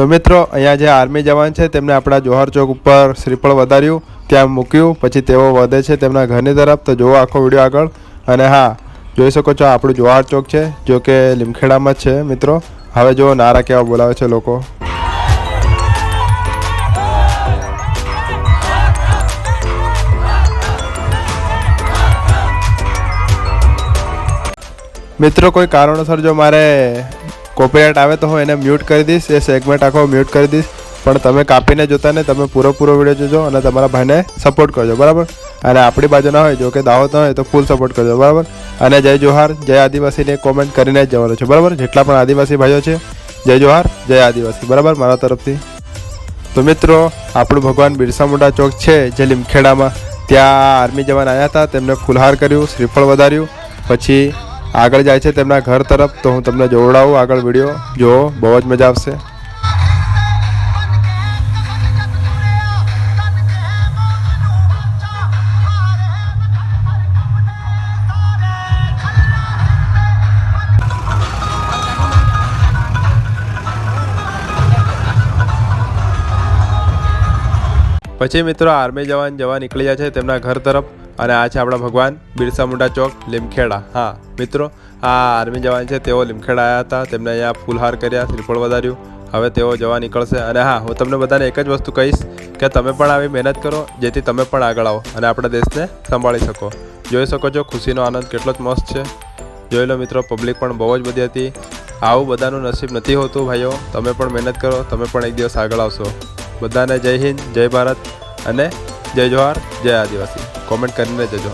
તો મિત્રો અહીંયા જે આર્મી જવાન છે તેમને આપણા જોહર ચોક ઉપર શ્રીફળ વધાર્યું, ત્યાં મૂક્યું, પછી તેઓ વધે છે તેમના ઘરની તરફ. તો જુઓ આખો વિડીયો આગળ. અને હા, જોઈ શકો છો આપણું જોહર ચોક છે, જો કે લીમખેડામાં જ છે મિત્રો. હવે જુઓ નારા કેવા બોલાવે છે લોકો. મિત્રો કોઈ કારણોસર જો મારે કોપીરાઇટ આવે તો હું એને મ્યુટ કરી દઈશ, એ સેગમેન્ટ આખો મ્યુટ કરી દઈશ. પણ તમે કાપીને જોતા ને, તમે પૂરો વિડીયો જોજો અને તમારા ભાઈને સપોર્ટ કરજો, બરાબર. અને આપણી બાજુ ના હોય, જો કે દાહોદ ના હોય તો ફૂલ સપોર્ટ કરજો, બરાબર. અને જય જોહાર, જય આદિવાસીને કોમેન્ટ કરીને જ જવાનું છે, બરાબર. જેટલા પણ આદિવાસી ભાઈઓ છે, જય જોહાર, જય આદિવાસી, બરાબર, મારા તરફથી. તો મિત્રો આપણું ભગવાન બિરસા મુંડા ચોક છે જે લીમખેડામાં, ત્યાં આર્મી જવાન આવ્યા હતા, તેમને ફૂલહાર કર્યું, શ્રીફળ વધાર્યું, પછી આગળ જાય છે તેમના ઘર તરફ. તો હું તમને જોવડાવું આગળ વિડીયો, જો બહુ જ મજા આવશે. પછી મિત્રો આર્મી જવાન જવા નીકળી જાય છે તેમના ઘર તરફ. અને આ છે આપણા ભગવાન બિરસા મુંડા ચોક લીમખેડા. હા મિત્રો, આ આર્મી જવાન છે, તેઓ લીમખેડા આવ્યા હતા, તેમને અહીંયા ફૂલહાર કર્યા, શ્રીફળ વધાર્યું. હવે તેઓ જવા નીકળશે. અને હા, હું તમને બધાને એક જ વસ્તુ કહીશ કે તમે પણ આવી મહેનત કરો, જેથી તમે પણ આગળ આવો અને આપણા દેશને સંભાળી શકો. જોઈ શકો છો ખુશીનો આનંદ કેટલો જ મસ્ત છે. જોઈ લો મિત્રો, પબ્લિક પણ બહુ જ બધી હતી. આવું બધાનું નસીબ નથી હોતું ભાઈઓ. તમે પણ મહેનત કરો, તમે પણ એક દિવસ આગળ આવશો. બધાને જય હિન્દ, જય ભારત અને જય જોહાર, જય આદિવાસી. કોમેન્ટ કરીને જજો.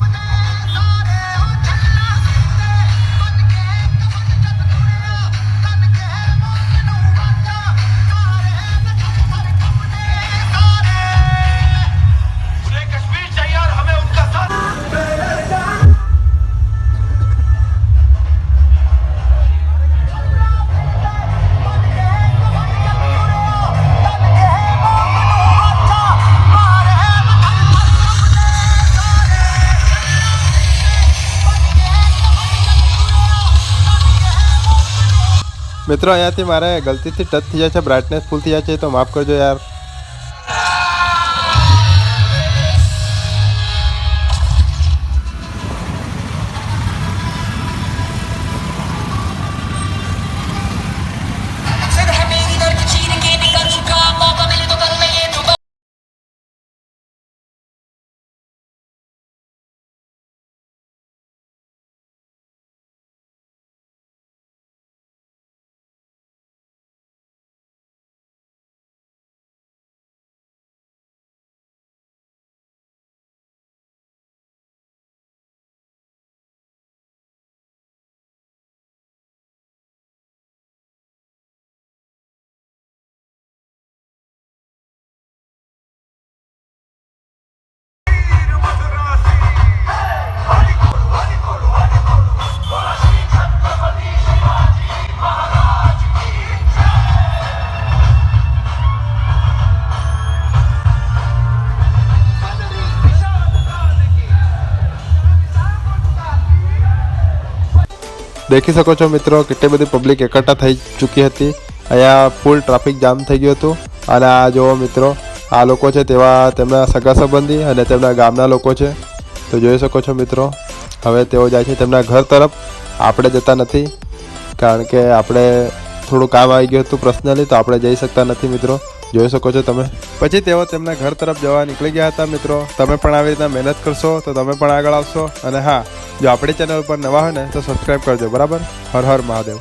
મિત્રો અહીંયાથી મારે ગલતીથી ટચ થઈ જાય છે, બ્રાઇટનેસ ફૂલ થઈ જાય છે, તો માફ કરજો યાર. દેખી શકો છો મિત્રો, કેટલી બધી પબ્લિક એકઠા થઈ ચૂકી હતી. અહીંયા ફૂલ ટ્રાફિક જામ થઈ ગયું હતું. અને આ જુઓ મિત્રો, આ લોકો છે તેવા તેમના સગા સંબંધી અને તેમના ગામના લોકો છે. તો જોઈ શકો છો મિત્રો, હવે તેઓ જાય છે તેમના ઘર તરફ. આપણે જતા નથી, કારણ કે આપણે થોડું કામ આવી ગયું હતું પર્સનલી, તો આપણે જઈ શકતા નથી મિત્રો. જોઈ શકો છો તમે. પછી તેઓ તેમના ઘર તરફ જવા નીકળી ગયા હતા મિત્રો. તમે પણ આવી રીતના મહેનત કરશો તો તમે પણ આગળ આવશો. અને હા, જો આપણી ચેનલ પર નવા હોય ને તો સબસ્ક્રાઈબ કરજો, બરાબર. હર હર મહાદેવ.